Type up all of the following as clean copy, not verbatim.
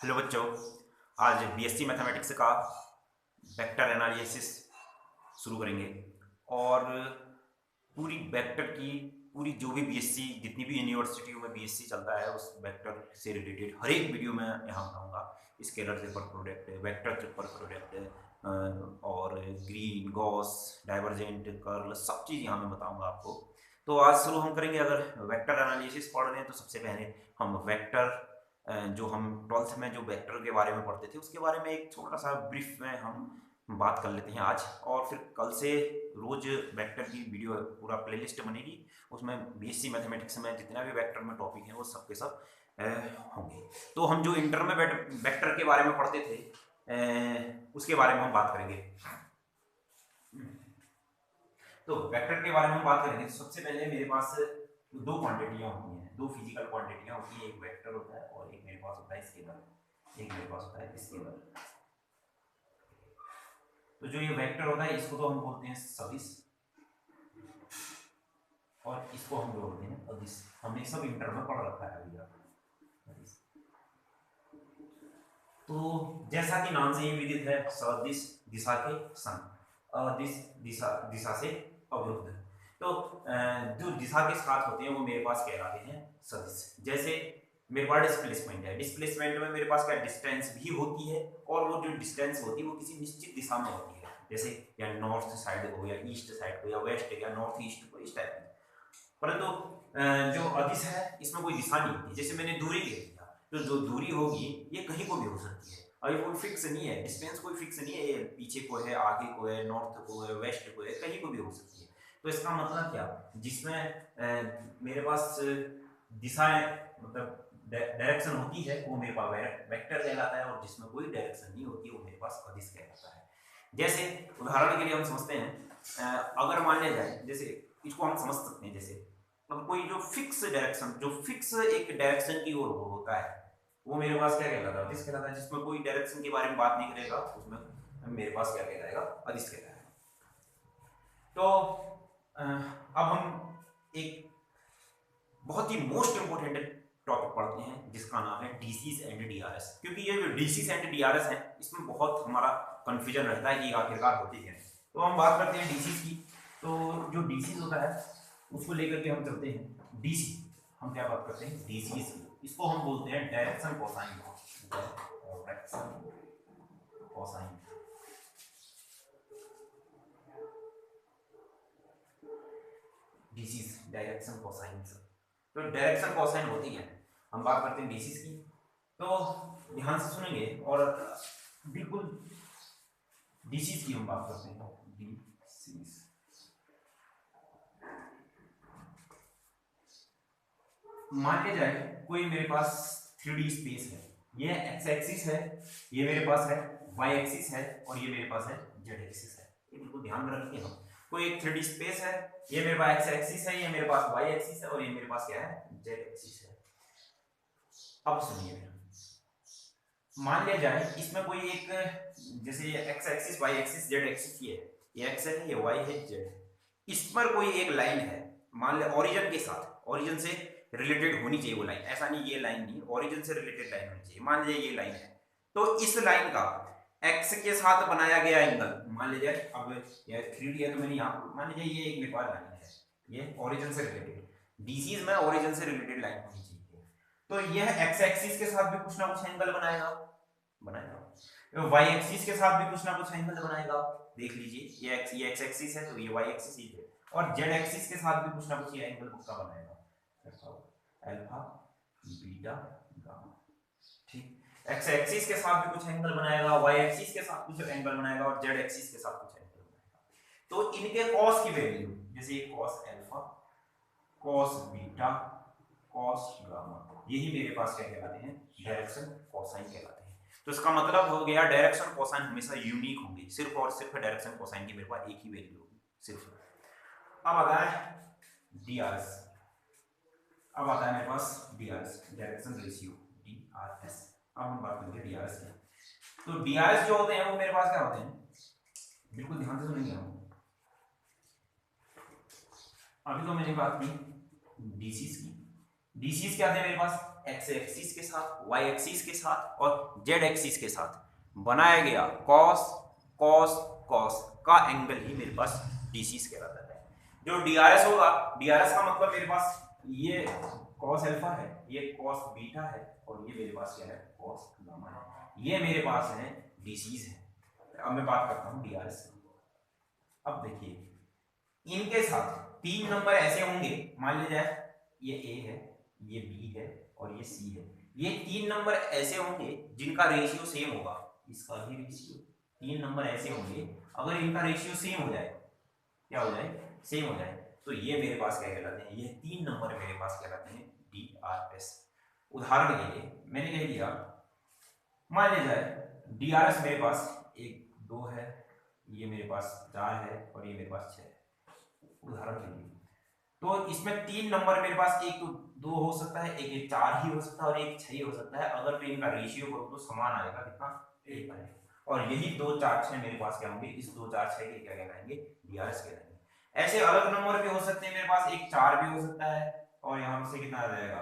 Hello बच्चों, आज BSc mathematics का वेक्टर एनालिसिस शुरू करेंगे। और पूरी वेक्टर की पूरी जो भी बीएससी जितनी भी यूनिवर्सिटियों में बीएससी चलता है उस वेक्टर से रिलेटेड हर एक वीडियो में यहाँ बताऊँगा। स्केलर से पर प्रोडक्ट, वेक्टर से पर प्रोडक्ट और ग्रीन गॉस डाइवर्जेंट कर्ल सब चीज़ यहाँ मैं बताऊँगा आपको। तो आज शुरू हम करेंगे। अगर वेक्टर एनालिसिस पढ़ रहे हैं तो सबसे पहले हम वेक्टर जो हम ट्वेल्थ में जो वेक्टर के बारे में पढ़ते थे उसके बारे में एक छोटा सा ब्रीफ में हम बात कर लेते हैं आज। और फिर कल से रोज वेक्टर की वीडियो पूरा प्लेलिस्ट बनेगी, उसमें बीएससी मैथमेटिक्स में जितना भी वेक्टर में टॉपिक है वो सब के सब होंगे। तो हम जो इंटर में वेक्टर के बारे में पढ़ते थे उसके बारे में हम बात करेंगे। तो वेक्टर के बारे में हम बात करेंगे तो सबसे पहले मेरे पास दो क्वांटिटियां होती हैं, दो फिजिकल क्वांटिटियां होती हैं। एक वेक्टर होता है और एक मेरे पास होता है स्केलर, एक मेरे पास होता है स्केलर। तो जो ये वेक्टर होता है इसको तो हम बोलते हैं सदिश और इसको हम बोलते हैं अदिश। हमने सब इंटर में पढ़ रखा है अभी। तो जैसा कि नाम से ये विदित है, सदिश दिशा के संग, अदिश दिशा दिशा से अवरुद्ध। तो जो दिशा के साथ होते हैं वो मेरे पास कहलाते हैं सदिश। जैसे मेरे पास डिस्प्लेसमेंट है, डिस्प्लेसमेंट में मेरे पास क्या डिस्टेंस भी होती है और वो जो डिस्टेंस होती है वो किसी निश्चित दिशा में होती है। जैसे या नॉर्थ साइड हो या ईस्ट साइड हो या वेस्ट या नॉर्थ ईस्ट को, इस टाइप की। परंतु जो अदिश है इसमें कोई दिशा नहीं होती। जैसे मैंने दूरी ले लिया तो जो दूरी होगी ये कहीं को भी हो सकती है। अभी कोई फिक्स नहीं है, डिस्टेंस कोई फिक्स नहीं है, ये पीछे को है, आगे को है, नॉर्थ को है, वेस्ट को है, कहीं को भी हो सकती है। तो इसका मतलब क्या, जिसमें मेरे पास दिशाएं मतलब डायरेक्शन होती है वो मेरे पास वेक्टर कहलाता है, और जिसमें कोई डायरेक्शन नहीं होती वो मेरे पास अदिश कहलाता है। जैसे उदाहरण के लिए हम समझते हैं, अगर मान लिया जाए, जैसे इसको हम समझ सकते हैं, जैसे अब कोई जो फिक्स डायरेक्शन, जो फिक्स एक डायरेक्शन की ओर होता है वो मेरे पास क्या कहलाता है, अदिश कहलाता है। जिसमें कोई डायरेक्शन के बारे में बात नहीं करेगा उसमें मेरे पास क्या कहलाएगा, अदिश कहलाएगा। तो अब हम एक बहुत ही मोस्ट इंपोर्टेंट टॉपिक पढ़ते हैं जिसका नाम है डीसीज एंड डीआरएस। क्योंकि ये जो डीसीज एंड डीआरएस है इसमें बहुत हमारा कंफ्यूजन रहता है कि आखिरकार होती है। तो हम बात करते हैं डीसीज की। तो जो डीसीज होता है उसको लेकर के हम चलते हैं डीसी। हम क्या बात करते हैं, डीसीज की। इसको हम बोलते हैं direction cosine. Direction cosine, DCs direction cosine. तो डायरेक्शन कोसाइन होती है, हम बात करते हैं डीसीज की। तो ध्यान से सुनेंगे और बिल्कुल डीसीज की हम बात करते हैं। डीसीज मान लिया जाए कोई मेरे पास 3D स्पेस है, ये एक्स एक्सिस है, ये मेरे पास है वाई एक्सिस है और ये मेरे पास है जेड एक्सिस है। ये बिल्कुल ध्यान में रखिए। हम कोई एक 3D स्पेस है, ये मेरे पास एक्स एक्सिस है, ये मेरे पास वाई एक्सिस है और ये मेरे पास क्या है, जेड एक्सिस है। अब सुनिए, मान लिया जाए इसमें कोई एक, जैसे ये X axis Y axis Z axis, ये एक्स है, ये वाई है, जेड। इस पर कोई एक लाइन है, मान लिया ओरिजिन के साथ, ओरिजिन से रिलेटेड होनी चाहिए वो लाइन। ऐसा नहीं ये लाइन नहीं, ओरिजिन से रिलेटेड लाइन होनी चाहिए। मान लीजिए ये लाइन है, तो इस लाइन का एक्स के साथ बनाया गया एंगल, मान लीजिए अब ये 3D है तो मैंने यहाँ मान लीजिए ये एक मेरे पास लाइन है, ये ओरिजिन से रिलेटेड, डीसीज में ओरिजिन से रिलेटेड लाइन होनी चाहिए। तो यह एक्स एक्सिस के साथ भी कुछ ना कुछ एंगल बनाएगा, वाई एक्सिस के साथ भी कुछ ना कुछ एंगल बनाएगा। देख लीजिए ये एक्स एक्सिस है तो ये वाई एक्सिस है, और जेड एक्सिस के साथ भी कुछ ना कुछ ये एंगल पक्का बनाएगा, अल्फा बीटा गामा। ठीक, एक्स एक्सिस के साथ भी कुछ एंगल बनाएगा, वाई एक्सिस के साथ कुछ एंगल बनाएगा और जेड एक्सिस के साथ कुछ एंगल बनाएगा। तो इनके कॉस की वैल्यू, जैसे ये cos alpha, cos beta, cos gamma, यही मेरे पास क्या कहलाते हैं, डायरेक्शन कोसाइन कहलाते हैं। तो इसका मतलब हो गया डायरेक्शन कोसाइन हमेशा यूनिक होंगे, सिर्फ और सिर्फ डायरेक्शन कोसाइन की मेरे पास एक ही वैल्यू होगी, सिर्फ। अब आता है डीआरएस, अब आता है मेरे पास डीआरएस, डायरेक्शन रेशियो, डीआरएस। अब हम बात करेंगे डीआरएस की। तो डीआरएस जो होते हैं वो मेरे पास क्या होते हैं, बिल्कुल ध्यान से सुनेंगे हम। अभी तो मैंने बात की डीसीज की, डीसीज क्या थे मेरे पास, एक्स एक्सिस के साथ, वाई एक्सिस के साथ और जेड एक्सिस के साथ बनाया गया कॉस कॉस कॉस का एंगल ही मेरे पास डीसीज कहलाता है। जो डीआरएस होगा, डीआरएस का मतलब मेरे पास ये कॉस अल्फा है, ये कॉस बीटा है और ये मेरे पास क्या है, कॉस गामा है। ये मेरे पास है डीसीज है। अब मैं बात करता हूँ डीआरएस की। अब देखिए इनके साथ 3 नंबर ऐसे होंगे, मान लीजिए ये ए है, ये बी है और ये सी है। ये 3 नंबर ऐसे होंगे जिनका रेशियो सेम होगा, इसका भी रेशियो 3 नंबर ऐसे होंगे, अगर इनका रेशियो सेम हो जाए, क्या हो जाए, सेम हो जाए, तो ये मेरे पास क्या कहलाते हैं, ये 3 नंबर मेरे पास कहलाते हैं डीआरएस। उदाहरण के लिए मैंने कह दिया, मान लिया जाए डीआरएस मेरे पास 1 2 है, ये मेरे पास 4 है और ये मेरे पास 6 है, उदाहरण के लिए। तो इसमें 3 नंबर मेरे पास, एक तो 2 हो सकता है, एक 4 ही हो सकता है और एक 6 ही हो सकता है। अगर मैं इनका रेशियो करूं तो समान आएगा, कितना, 1 आएगा। और यही 2 4 6 मेरे पास क्या होंगे, इस 2 4 6 के क्या कहलाएंगे, डीआरएस कहलाएंगे। ऐसे अलग नंबर भी हो सकते हैं मेरे पास, एक 4 भी हो सकता है और यहाँ से कितना आ जाएगा,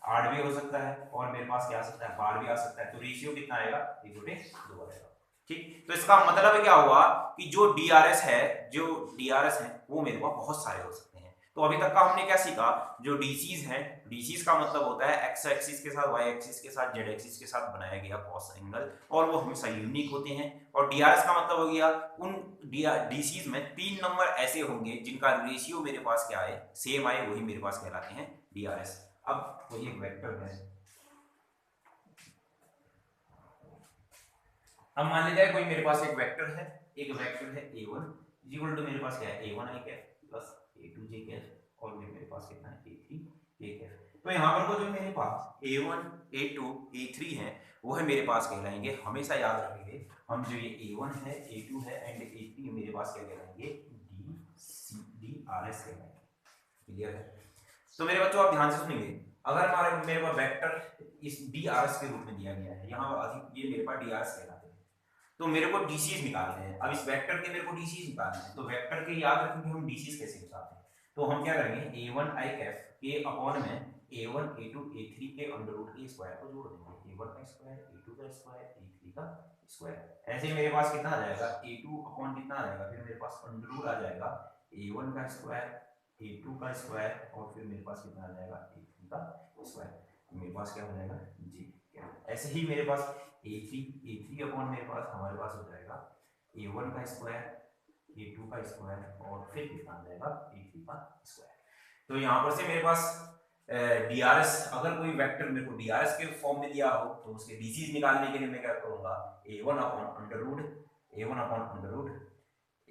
8 भी हो सकता है और मेरे पास क्या आ सकता है, 12 भी आ सकता है। तो रेशियो कितना आएगा, 1/2 आएगा। ठीक, तो इसका मतलब क्या हुआ कि जो डीआरएस है, जो डीआरएस है वो मेरे पास बहुत सारे हो सकते हैं। तो अभी तक का हमने क्या सीखा, जो डीसीज है, डीसीज का मतलब होता है एक्स एक्सिस के साथ, वाई एक्सिस के साथ, जेड एक्सिस के साथ बनाया गया कॉस एंगल, और वो हमेशा यूनिक होते हैं। और डीआरएस का मतलब हो गया उन डीसीज में 3 नंबर ऐसे होंगे जिनका रेशियो मेरे पास क्या है, सेम आए, वही मेरे पास कहलाते हैं डीआरएस। अब कोई एक वेक्टर है, अब मान लीजिए कोई मेरे पास एक वेक्टर है, a1 इक्वल टू मेरे पास क्या है, a1 i cap plus a2 j cap और मेरे पास कितना है, a3 k कैप। तो यहाँ पर को जो मेरे पास a1 a2 a3 है वो है मेरे पास कहलाएंगे, हमेशा याद रखेंगे हम, जो ये a1 है, a2 है एंड a3 मेरे पास क्या कहलाएंगे, DRS कहलाएंगे। क्लियर है? तो मेरे बच्चों आप ध्यान से सुनिए, अगर हमारे मेरे पास वेक्टर इस DRS के रूप में दिया गया है, यहाँ ये मेरे पास DRS कहलाते हैं, तो मेरे को डीसीज निकालने हैं। अब इस वेक्टर के मेरे को डीसीज निकालने हैं, तो वेक्टर के याद रखेंगे हम डीसीज कैसे निकालते हैं। तो हम क्या करेंगे, a1 i कैप के अपॉन में a1 a2 a3 के अंडर रूट के स्क्वायर को जोड़ देंगे, a1 का स्क्वायर, a2 का स्क्वायर, a3 का स्क्वायर। ऐसे मेरे पास कितना आ जाएगा, a2 अपॉन कितना आ जाएगा, फिर मेरे पास अंडर रूट आ जाएगा a1 का स्क्वायर, a2 का स्क्वायर और फिर मेरे पास कितना आ जाएगा, a3 का स्क्वायर। मेरे पास क्या हो जाएगा, जी। ऐसे ही मेरे पास a3 अपॉन मेरे पास हमारे पास हो जाएगा a1 का स्क्वायर, a2 का स्क्वायर और फिर कितना आ जाएगा, a3 का स्क्वायर। तो यहाँ पर से मेरे पास डीआरएस, अगर कोई वेक्टर मेरे को डीआरएस के फॉर्म में दिया हो तो उसके डीसीज निकालने के लिए मैं क्या करूंगा, a1 upon under root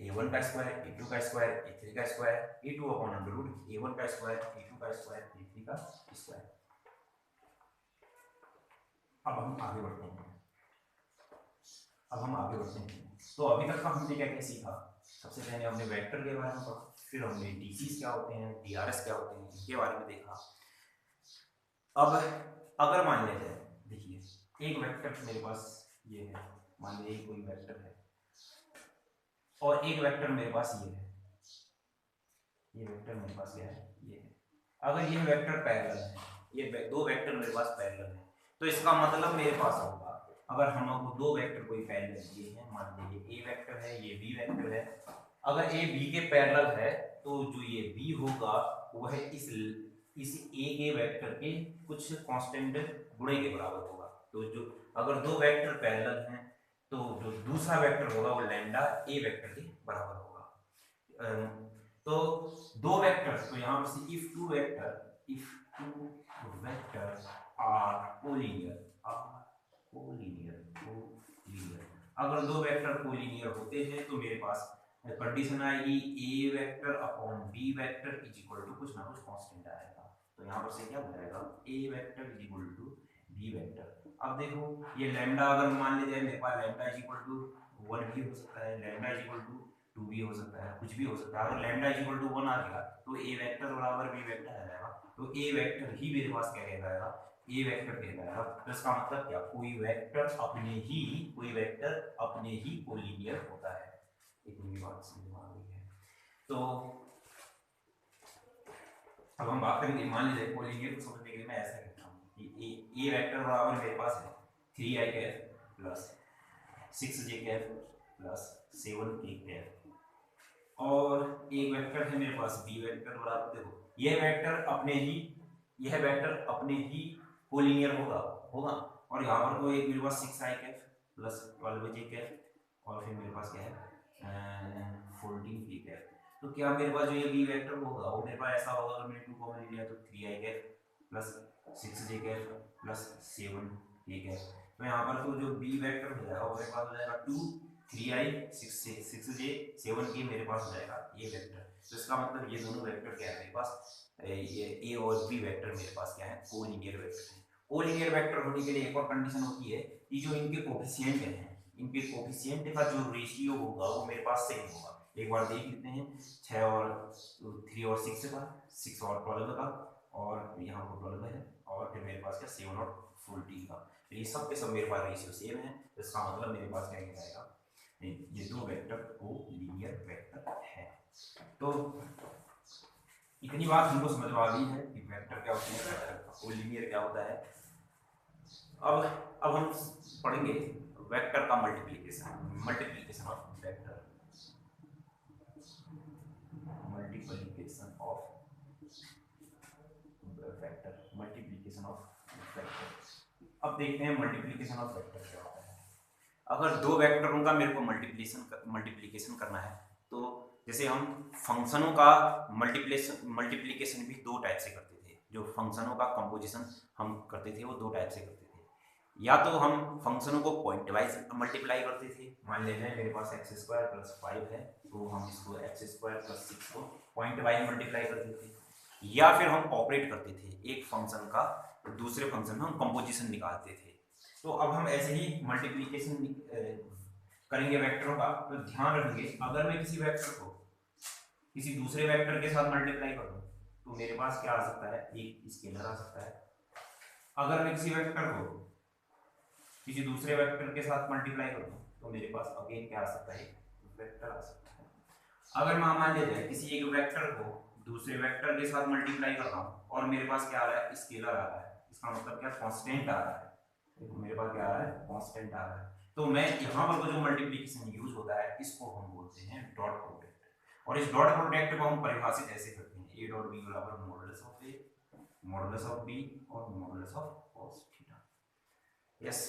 a1 का स्क्वायर, a2 का स्क्वायर, a3 का square, a2 upon under root a1 का स्क्वायर, a2 का स्क्वायर, a3 का स्क्वायर। अब हम आगे बढ़ते हैं, तो अभी तक का हमने क्या क्या सीखा, सबसे पहले हमने वेक्टर के बारे में पढ़ा, फिर हमने डीसीज क्या होते हैं, डीआरएस क्या होते हैं, इनके बारे में देखा। अब अगर मान लेते हैं, देखिए एक वेक्टर मेरे पास ये है, मान लीजिए कोई वेक्टर है और एक वेक्टर मेरे पास ये है, ये वेक्टर मेरे पास क्या है, ये है। अगर ये वेक्टर पैरेलल है, ये दो वेक्टर मेरे पास पैरेलल है, तो इसका मतलब मेरे पास होगा, अगर हमको दो वेक्टर कोई पैरेलल दिए हैं, मान लीजिए ए वेक्टर है, ये बी वेक्टर है, अगर ए बी के पैरेलल है तो जो ये बी होगा वह इस ए के वेक्टर के कुछ कांस्टेंट गुणे के बराबर होगा। तो जो अगर दो वेक्टर पैरेलल हैं तो जो दूसरा वेक्टर होगा वो लैम्डा ए वेक्टर के बराबर होगा। तो दो वेक्टर्स, तो यहाँ पर if two vectors are collinear, अगर दो वेक्टर कोलिनियर होते हैं तो मेरे पास कंडीशन आएगी a vector upon b vector is equal to कुछ ना कुछ कांस्टेंट आएगा। तो यहाँ पर से क्या हो जाएगा, a vector is equal to b vector. अब देखो ये लैम्डा अगर मान लीजिए मेरे पास लैम्डा इज इक्वल टू 1 भी हो सकता है, लैम्डा इज इक्वल टू 2 भी हो सकता है, कुछ भी हो सकता है। अगर लैम्डा इज इक्वल टू 1 आ गया तो ए वेक्टर बराबर बी वेक्टर आ जाएगा, तो ए वेक्टर ही मेरे पास क्या कहलाएगा, ए वेक्टर कहलाएगा। तो इसका मतलब क्या, कोई वेक्टर अपने ही कोलिनियर होता है। एक मेरी बात समझ में आ गई है। तो अब हम बात करेंगे, मान लीजिए कोलिनियर को समझने के लिए मैं ऐसा कहता हूँ कि ए वेक्टर बराबर मेरे पास है 3i Kaif plus 6j Kaif plus 7k Kaif, और एक वेक्टर है मेरे पास बी वेक्टर बराबर, देखो यह वेक्टर अपने ही कोलिनियर होगा और यहाँ पर तो एक मेरे पास 6i Kaif plus 12j Kaif और फिर मेरे पास क्या है 14k कैफ। तो क्या मेरे पास जो ये बी वेक्टर होगा वो मेरे पास ऐसा होगा, अगर मैंने 2 कॉमन लिया तो 3i Kaif plus 6j Kaif plus 7k Kaif. तो यहाँ पर तो जो बी वेक्टर हो जाएगा वो मेरे पास हो जाएगा 2 3i 6j 7k मेरे पास हो जाएगा ये वेक्टर। तो इसका मतलब ये दोनों वेक्टर क्या है मेरे पास, ये ए और बी वेक्टर मेरे पास क्या है कोलिनियर वेक्टर है। कोलिनियर वेक्टर होने के लिए एक और कंडीशन होती है कि जो इनके कोफिशिएंट हैं, इनके कोफिशिएंट का जो रेशियो होगा वो मेरे पास सेम होगा। एक बार देख लेते हैं, 6 और 3 और 6 का, 6 और 12 का, और यहाँ पर 12 है, और फिर मेरे पास क्या 7 और 14 का। तो ये सब के सब मेरे पास रेशियो सेम है, तो इसका मतलब मेरे पास क्या जाएगा, ये दो वेक्टर को लीनियर वेक्टर है। तो इतनी बात हमको समझ में आ गई है कि वेक्टर क्या होते हैं, वेक्टर को लीनियर क्या होता है। अब हम पढ़ेंगे वेक्टर का multiplication of vector, multiplication of vector. अब देखते हैं मल्टीप्लिकेशन ऑफ वेक्टर क्या होता है। अगर दो वेक्टरों का मेरे को मल्टीप्लिकेशन करना है, तो जैसे हम फंक्शनों का मल्टीप्लिकेशन भी दो टाइप से करते थे। जो फंक्शनों का कंपोजिशन हम करते थे वो दो टाइप से करते थे। या तो हम फंक्शनों को पॉइंट वाइज मल्टीप्लाई करते थे, मान लेते मेरे पास x² + 5 है तो हम इसको x² + 6 को पॉइंट वाइज मल्टीप्लाई करते थे। या फिर हम ऑपरेट करते थे एक फंक्शन का दूसरे फंक्शन में हम कंपोजिशन निकालते थे। तो अब हम ऐसे ही मल्टीप्लिकेशन करेंगे वेक्टरों का। तो ध्यान रखेंगे, अगर मैं किसी वेक्टर को किसी दूसरे वेक्टर के साथ मल्टीप्लाई करूं तो मेरे पास क्या आ सकता है, एक स्केलर आ सकता है। अगर मैं किसी वेक्टर को किसी दूसरे वेक्टर के साथ मल्टीप्लाई करूं तो मेरे पास अगेन क्या आ सकता है, वेक्टर आ सकता है। अगर मान लिया जाए किसी एक वेक्टर को दूसरे वेक्टर के साथ मल्टीप्लाई कर रहा हूं और मेरे पास क्या आ रहा है, स्केलर आ रहा है, इसका मतलब क्या, कांस्टेंट आ रहा है। देखो मेरे पास क्या आ रहा है, कांस्टेंट आ रहा है। तो मैं यहाँ पर जो मल्टीप्लिकेशन यूज होता है इसको हम बोलते हैं डॉट प्रोडक्ट। और इस डॉट प्रोडक्ट को हम परिभाषित ऐसे करते हैं, a डॉट b बराबर modulus of a modulus of b और modulus of cos theta. Yes,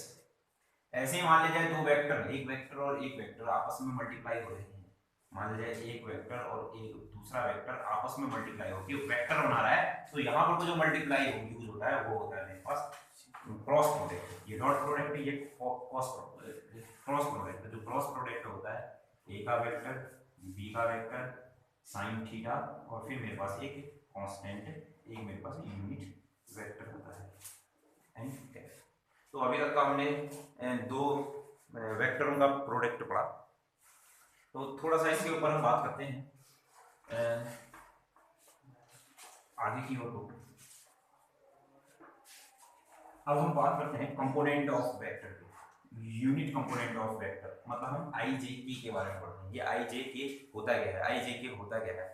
ऐसे ही मान लीजिए दो वेक्टर, एक वेक्टर और एक वेक्टर आपस में मल्टीप्लाई हो रहे हैं। मान लीजिए एक वेक्टर और एक दूसरा वेक्टर आपस में मल्टीप्लाई होकर वेक्टर बना रहा है, तो यहाँ पर जो मल्टीप्लाई यूज होता है वो होता है मेरे पास क्रॉस प्रोडक्ट। ये डॉट प्रोडक्ट, ये क्रॉस प्रोडक्ट। जो क्रॉस प्रोडक्ट होता है, ए का वेक्टर बी का वेक्टर साइन थीटा और फिर मेरे पास एक कांस्टेंट, एक मेरे पास यूनिट वेक्टर होता है एंड एफ। तो अभी तक का हमने दो वेक्टरों का प्रोडक्ट पढ़ा, तो थोड़ा सा इसके ऊपर हम बात करते हैं आगे की ओर। अब हम बात करते हैं component of vector, unit component of vector. मतलब हम आई जे के के बारे में पढ़ते हैं। ये आई जे के होता क्या है, आई जे के होता क्या है,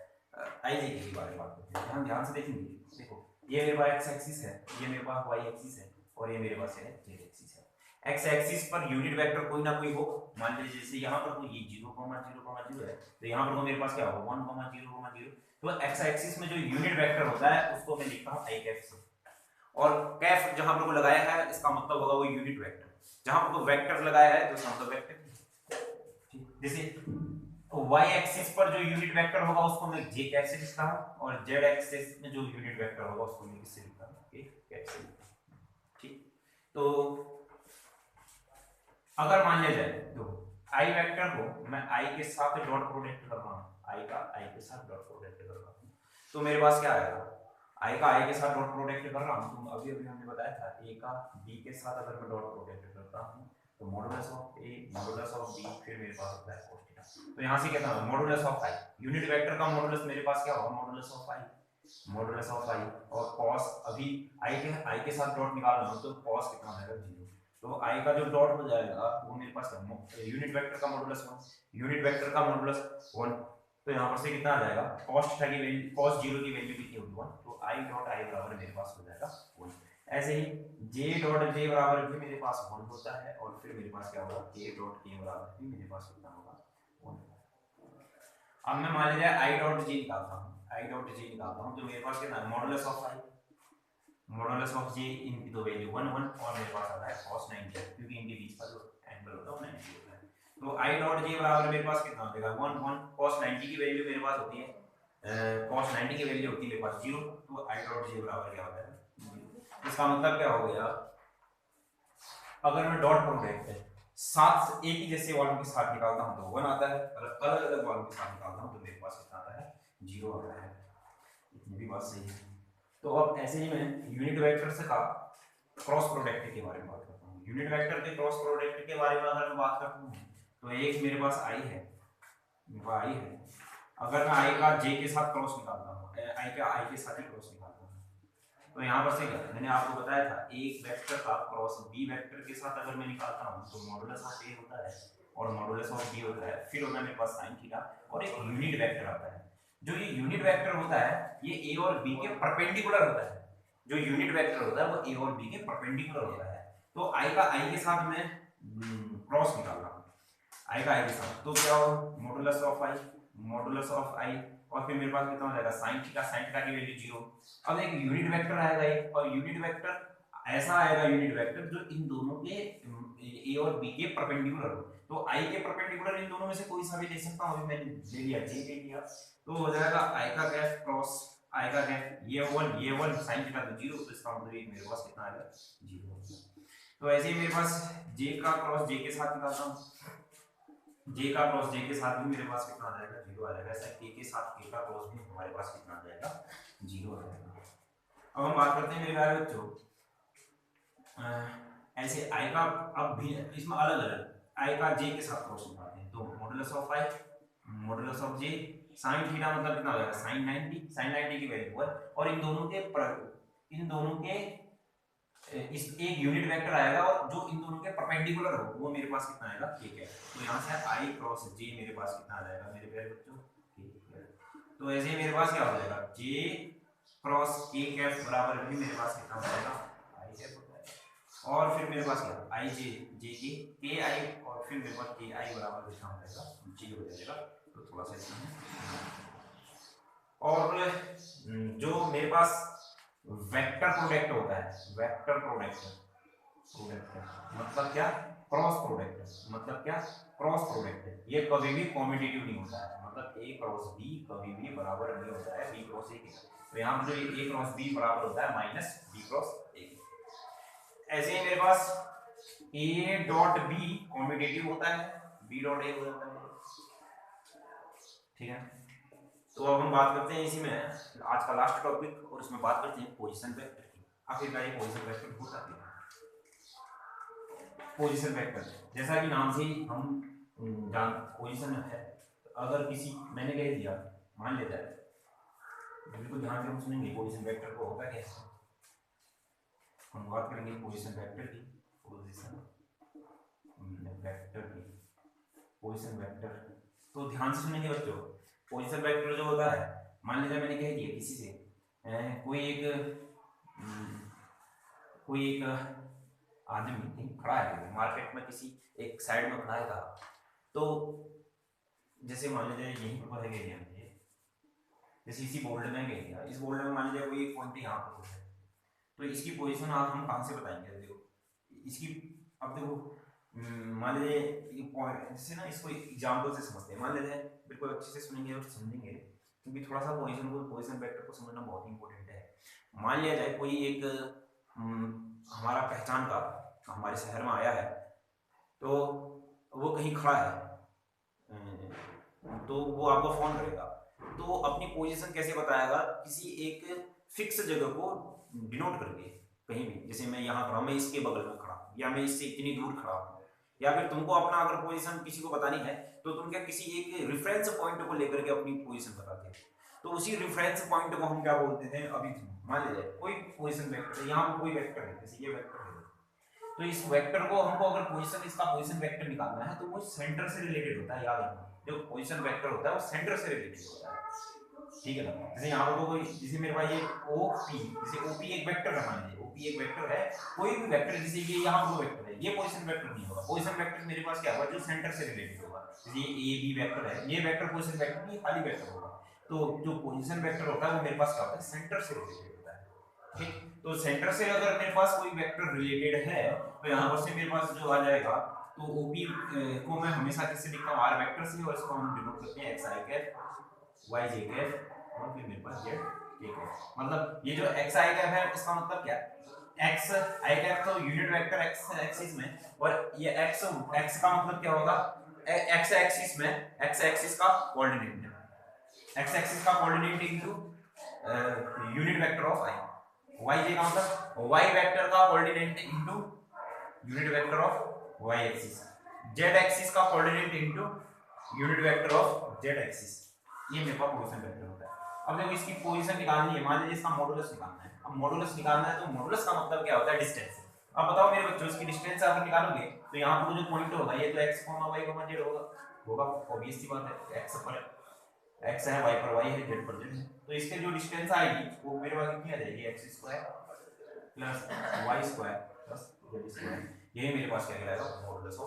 आई जे के बारे में बात करते हैं। हम ध्यान से देखेंगे, देखो ये मेरे पास एक्स एक्सिस है, ये मेरे पास वाई एक्सिस है और ये मेरे पास है जेड एक्सिस है। X axis per unit vector कोई ना कोई हो, मान लीजिए जैसे यहाँ पर तो ये 0,0,0 है, तो यहाँ पर तो मेरे पास क्या होगा 1,0,0,0। तो एक्स एक्सिस में जो यूनिट वेक्टर होता है उसको मैं लिखता हूँ आई कैफ, और कैफ जहां पर को लगाया है इसका मतलब होगा वो यूनिट वेक्टर। जहां पर को वेक्टर लगाया है तो इसका मतलब वेक्टर। जैसे वाई एक्सिस पर जो यूनिट वेक्टर होगा उसको मैं जे कैफ से लिखता हूं, और जेड एक्सिस में जो यूनिट वेक्टर होगा उसको मैं किससे लिखता हूं, के कैफ से लिखता हूं। ठीक, तो अगर मान लिया जाए तो आई वेक्टर को मैं आई के साथ डॉट प्रोडक्ट कर रहा हूं, आई का आई के साथ डॉट प्रोडक्ट कर रहा हूं, तो मेरे पास क्या आएगा, आई का आई के साथ डॉट प्रोडक्ट कर रहा हूं। तो अभी हमने बताया था ए का बी के साथ अगर मैं डॉट प्रोडक्ट करता हूं तो modulus of A modulus of B, फिर मेरे पास होता है cos थीटा। तो यहां से कहता हूं modulus of i, unit vector का मॉडुलस मेरे पास क्या होगा, modulus of i, modulus of i. और cos अभी आई के साथ डॉट निकाल रहा हूं तो cos कितना आएगा 0। तो आई का जो डॉट हो जाएगा वो मेरे पास यूनिट वेक्टर का मॉडुलस 1, यूनिट वेक्टर का मॉडुलस 1। तो यहाँ पर से कितना आ जाएगा, cos थीटा की वैल्यू, cos 0 की वैल्यू कितनी होगी 1, तो i डॉट i बराबर मेरे पास हो जाएगा 1। ऐसे ही j डॉट j बराबर भी मेरे पास 1 होता है, और फिर मेरे पास क्या होगा, k डॉट k बराबर भी मेरे पास कितना होगा 1। अब मैं मान लीजिए i डॉट j निकालता हूँ, तो मेरे पास कितना, मॉडुलस ऑफ j इनकी तो वैल्यू 1 1, और मेरे पास आता है cos 90, क्योंकि इनके बीच का जो एंगल होता है वो 90 होता है। तो i डॉट j बराबर मेरे पास कितना हो जाएगा 1 1, cos 90 की वैल्यू मेरे पास होती है cos 90 की वैल्यू होती है मेरे पास 0, तो i डॉट j बराबर क्या होता है 0। इसका मतलब क्या हो गया, अगर मैं डॉट प्रोडक्ट साथ एक ही जैसे वॉल्यूम के साथ निकालता हूं तो 1 आता है, अगर अलग अलग वॉल्यूम के साथ निकालता हूं तो मेरे पास कितना आता है 0 आता है। इतनी भी बात सही है। तो अब ऐसे ही मैं यूनिट वेक्टर से का क्रॉस प्रोडक्ट के बारे में बात करता हूं। यूनिट वेक्टर के क्रॉस प्रोडक्ट के बारे में अगर मैं बात करता हूं तो एक मेरे पास i है, अगर मैं i का j के साथ क्रॉस निकालता हूं, i का i के साथ ही क्रॉस निकालता हूं, तो यहाँ पर से क्या, मैंने आपको बताया था एक वेक्टर का क्रॉस b वेक्टर के साथ अगर मैं निकालता हूँ तो मॉडुलस ऑफ a होता है और मॉडुलस ऑफ b होता है, फिर होता है मेरे पास sin थीटा, और एक यूनिट वेक्टर आता है। जो ये यूनिट वेक्टर होता है ये a और b के परपेंडिकुलर होता है, जो यूनिट वेक्टर होता है वो a और b के परपेंडिकुलर होता है। तो i का i के साथ मैं क्रॉस निकाल रहा हूँ, i का i के साथ, तो क्या हो, मॉडुलस ऑफ i, और फिर मेरे पास कितना हो जाएगा sin थीटा की वैल्यू 0। अब एक यूनिट वेक्टर आएगा एक, और यूनिट वेक्टर ऐसा आएगा, यूनिट वेक्टर जो इन दोनों के a और b के परपेंडिकुलर हो, तो i के परपेंडिकुलर इन दोनों में से कोई सा भी ले सकता हूं, अभी मैंने ले लिया j ले लिया, तो हो जाएगा i का गैप क्रॉस i का गैप, ये 1 sin थीटा तो 0, तो इसका मतलब मेरे पास कितना आ गया 0। तो ऐसे ही मेरे पास j का क्रॉस j के साथ निकालता हूं, j का क्रॉस j के साथ भी मेरे पास कितना आ जाएगा 0 आ जाएगा। ऐसा k के साथ k का क्रॉस भी हमारे पास कितना आ जाएगा 0 आ जाएगा। अब हम बात करते हैं मेरे प्यारे बच्चों, ऐसे i का, अब भी इसमें अलग अलग i का j के साथ क्रॉस निकालते हैं, तो modulus of i modulus of j sin theta मतलब कितना हो जाएगा sin 90 की वैल्यू 1, और इन दोनों के इस एक यूनिट वेक्टर आएगा और जो इन दोनों के परपेंडिकुलर हो वो मेरे पास कितना आएगा k कैप, तो यहाँ से i क्रॉस j मेरे पास कितना आ जाएगा मेरे प्यारे बच्चों k। तो ऐसे ही मेरे पास क्या हो जाएगा j क्रॉस k कैप बराबर भी मेरे पास कितना हो जाएगा i कैप होता है, और फिर मेरे पास क्या i j k i, और फिर मेरे पास k i बराबर कितना हो जाएगा j हो जाएगा। तो थोड़ा सा इसमें, और जो मेरे पास वेक्टर प्रोडक्ट होता है, वेक्टर प्रोडक्ट मतलब क्या, क्रॉस प्रोडक्ट मतलब क्या, क्रॉस प्रोडक्ट, ये कभी भी कॉम्यूटेटिव नहीं होता है, मतलब a क्रॉस b कभी भी बराबर नहीं होता है b क्रॉस a के, तो यहाँ पर जो a क्रॉस b बराबर होता है माइनस b क्रॉस a। ऐसे ही मेरे पास a डॉट b कॉम्यूटेटिव होता है, b डॉट a हो जाता है, ठीक है। तो अब हम बात करते हैं इसी में आज का लास्ट टॉपिक, और उसमें बात करते हैं पोजीशन वेक्टर की। आखिरकार ये पोजीशन वेक्टर होता क्या है। पोजीशन वेक्टर जैसा कि नाम से ही हम जान, पोजीशन है, अगर किसी मैंने कह दिया, मान लेता है, बिल्कुल ध्यान से हम सुनेंगे पोजीशन वेक्टर को होता कैसे, हम बात करेंगे पोजीशन वेक्टर की, पोजीशन वेक्टर, तो ध्यान से सुनेंगे बच्चों। पोजीशन वेक्टर जो होता है, मान लीजिए मैंने कह दिया किसी से कोई एक आदमी कहीं खड़ा है मार्केट में, किसी एक साइड में खड़ा है, तो जैसे मान लीजिए यहीं पर है एरिया में, जैसे इसी बोल्ड में गए दिया, इस बोल्ड में मान लीजिए कोई एक पॉइंट यहाँ पर है, तो इसकी पोजीशन आप हम कहाँ से बताएंगे, देखो इसकी, अब देखो मान लीजिए ये पॉइंट, जैसे ना इसको एग्जांपल से समझते हैं, मान लीजिए बिल्कुल अच्छे से सुनेंगे और समझेंगे, क्योंकि थोड़ा सा पोजीशन वेक्टर को समझना बहुत इंपॉर्टेंट है। मान लिया जाए कोई एक हमारा पहचान का हमारे शहर में आया है, तो वो कहीं खड़ा है, तो वो आपको फोन करेगा, तो अपनी पोजीशन कैसे बताएगा, किसी एक फिक्स जगह को डिनोट करके, कहीं भी, जैसे मैं यहाँ खड़ा हूँ, मैं इसके बगल में खड़ा हूँ, या मैं इससे इतनी दूर खड़ा हूँ, या फिर तुमको अपना अगर पोजीशन किसी को बतानी है तो तुम क्या किसी एक रेफरेंस पॉइंट को लेकर के अपनी पोजीशन बताते हैं, तो उसी रेफरेंस पॉइंट को हम क्या बोलते हैं, अभी मान लीजिए कोई पोजीशन वेक्टर है, यहाँ पर कोई वेक्टर है, जैसे ये वेक्टर है, तो इस वेक्टर को हमको अगर पोजीशन, इसका पोजीशन वेक्टर निकालना है तो वो सेंटर से रिलेटेड होता है, याद रखना। जो पोजीशन वेक्टर होता है वो सेंटर से रिलेटेड होता है, ठीक है ना। जैसे यहाँ पर कोई, जैसे मेरे पास ये OP, जैसे OP एक वेक्टर है, मान लीजिए OP एक वेक्टर है, कोई भी वेक्टर, जैसे ये यहाँ पर वेक्टर है, ये पोजीशन वेक्टर नहीं होगा। पोजीशन वेक्टर मेरे पास क्या होगा, जो सेंटर से रिलेटेड होगा। जैसे ये AB वेक्टर है, ये वेक्टर पोजीशन वेक्टर नहीं, खाली वेक्टर होगा। तो जो पोजीशन वेक्टर होता है वो मेरे पास क्या होता है, सेंटर से रिलेटेड होता है, ठीक। तो सेंटर से अगर मेरे पास कोई वेक्टर रिलेटेड है तो यहाँ पर से मेरे पास जो आ जाएगा, तो OP को मैं हमेशा किससे लिखता हूँ, R वेक्टर से, और इसको हम डिनोट करते हैं XI कैप, YJ कैप, और फिर मेरे पास Z K कैप। मतलब ये जो XI कैप है इसका मतलब क्या है, X I कैप तो यूनिट वेक्टर X एक्सिस में, और ये X का मतलब क्या होगा, X एक्सिस में, X एक्सिस का कोऑर्डिनेट है, X एक्सिस का coordinate into unit vector of I। YJ का मतलब Y वेक्टर का coordinate into unit vector of Y axis, Z axis का coordinate into unit vector of Z axis. ये मेरे पास पोजीशन वेक्टर होता है। अब देखो इसकी पोजीशन निकालनी है, मान लीजिए इसका मॉडुलस निकालना है। अब मॉडुलस निकालना है तो मॉडुलस का मतलब क्या होता है, डिस्टेंस। अब बताओ मेरे बच्चों, इसकी डिस्टेंस अगर निकालोगे तो यहाँ पर जो पॉइंट होगा ये तो x, y, z होगा ऑब्वियस सी बात है। x पर x है, y पर y है, z पर z है। तो इसके जो डिस्टेंस आएगी वो मेरे पास कितनी आ जाएगी, x square plus y square plus z square. यही मेरे पास क्या कहलाएगा, मॉडुलस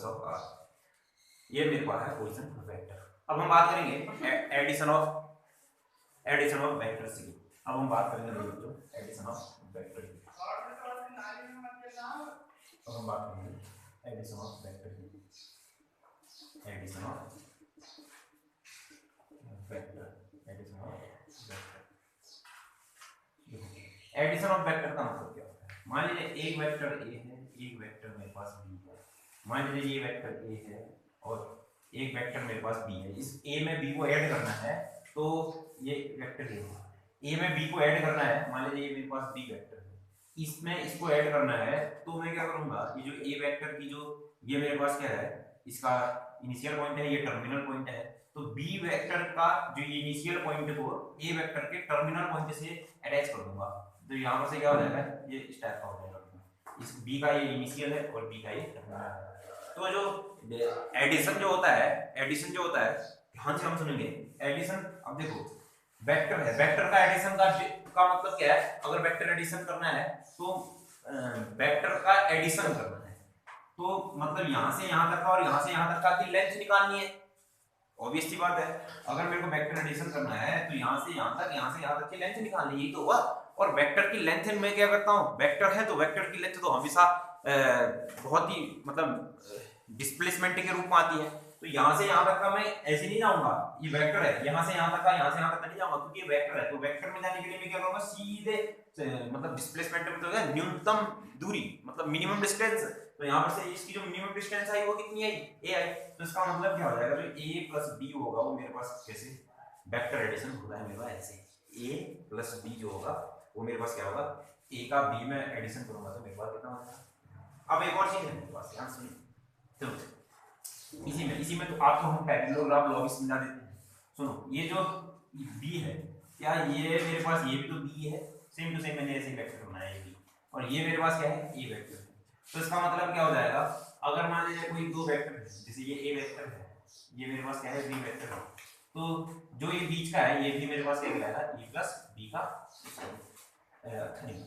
ऑफ r। ये मेरे पास है पोजीशन वेक्टर। अब हम बात करेंगे एडिशन ऑफ वेक्टर्स की। अब हम बात करेंगे दोस्तों एडिशन ऑफ वेक्टर की। अब हम बात करेंगे एडिशन ऑफ वेक्टर की। एडिशन ऑफ वेक्टर का मतलब क्या होता है, मान लीजिए एक वेक्टर A है, एक वेक्टर मेरे पास B है। मान लीजिए ये वेक्टर A है और एक वेक्टर मेरे पास B है। इस A में B को ऐड करना है, तो ये वेक्टर A में B को ऐड करना है, मान लीजिए ये मेरे पास B वेक्टर है, इसमें इसको ऐड करना है, तो मैं क्या करूंगा, ये जो A वेक्टर की जो ये मेरे पास क्या है, इसका इनिशियल पॉइंट है, ये टर्मिनल पॉइंट है, तो B वेक्टर का जो ये इनिशियल पॉइंट को A वेक्टर के टर्मिनल पॉइंट से अटैच कर दूंगा। तो यहाँ पर से क्या हो जाएगा, ये इस टाइप का हो जाएगा। इस B का ये इनिशियल है और B का ये टर्मिनल है। तो जो एडिशन जो होता है ध्यान से हम सुनेंगे एडिशन। अब देखो वेक्टर है, वेक्टर का एडिशन का मतलब क्या है, अगर वेक्टर एडिशन करना है तो वेक्टर का एडिशन करना है, तो मतलब यहाँ से यहाँ तक का और यहाँ से यहाँ तक का लेंथ निकालनी है। ऑब्वियस सी बात है, अगर मेरे को वेक्टर एडिशन करना है तो यहाँ से यहाँ तक, यहाँ से यहाँ तक की लेंथ निकालनी, यही तो हुआ। और वेक्टर की लेंथ में क्या करता हूँ, वेक्टर है तो वेक्टर की लेंथ तो हमेशा बहुत ही मतलब डिस्प्लेसमेंट के रूप में आती है। तो यहाँ से यहाँ तक का मैं ऐसे नहीं जाऊंगा, ये वेक्टर है, यहाँ से यहाँ तक का, यहाँ से यहाँ तक का नहीं जाऊंगा क्योंकि ये वेक्टर है। तो वेक्टर में जाने के लिए मैं क्या करूंगा, सीधे मतलब डिस्प्लेसमेंट में तो है न्यूनतम दूरी, मतलब मिनिमम डिस्टेंस। तो यहाँ पर से इसकी जो मिनिमम डिस्टेंस आई वो कितनी आई, a आई। तो इसका मतलब क्या हो जाएगा, जो a प्लस b होगा वो मेरे पास कैसे वेक्टर एडिशन होता है मेरे पास ऐसे, a प्लस b जो होगा वो मेरे पास क्या होगा, a का b में एडिशन करूंगा तो मेरे पास कितना होगा। अब एक और चीज है मेरे पास, ध्यान सुनिए, तो इसी में तो आपको हम पैरेललोग्राम लॉ भी समझा देते हैं। सुनो, ये जो b है, क्या ये मेरे पास ये भी तो b है, सेम टू सेम मैंने ऐसे वेक्टर बनाया है, और ये मेरे पास क्या है, a वेक्टर है। तो इसका मतलब क्या हो जाएगा, अगर मान लीजिए कोई दो वेक्टर है, जैसे ये a वेक्टर है, ये मेरे पास क्या है, b वेक्टर है, तो जो ये बीच का है ये भी मेरे पास क्या कहलाएगा, a प्लस b का खंड।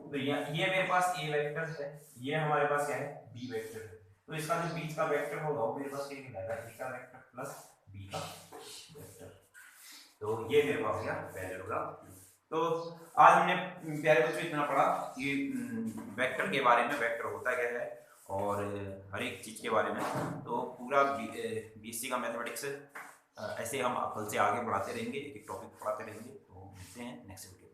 तो ये मेरे पास a वेक्टर है, ये हमारे पास क्या है, b वेक्टर है। तो इसका जो बीच का वेक्टर होगा वो मेरे पास क्या कहलाएगा, a का वेक्टर प्लस b का वेक्टर। तो ये मेरे पास क्या पैरेललोग्राम। तो आज हमने प्यारे बच्चों इतना पढ़ा कि वेक्टर के बारे में, वेक्टर होता क्या है और हर एक चीज़ के बारे में। तो पूरा बीएससी का मैथमेटिक्स ऐसे हम कल से आगे बढ़ाते रहेंगे, एक एक टॉपिक पढ़ाते रहेंगे। तो मिलते हैं नेक्स्ट वीडियो।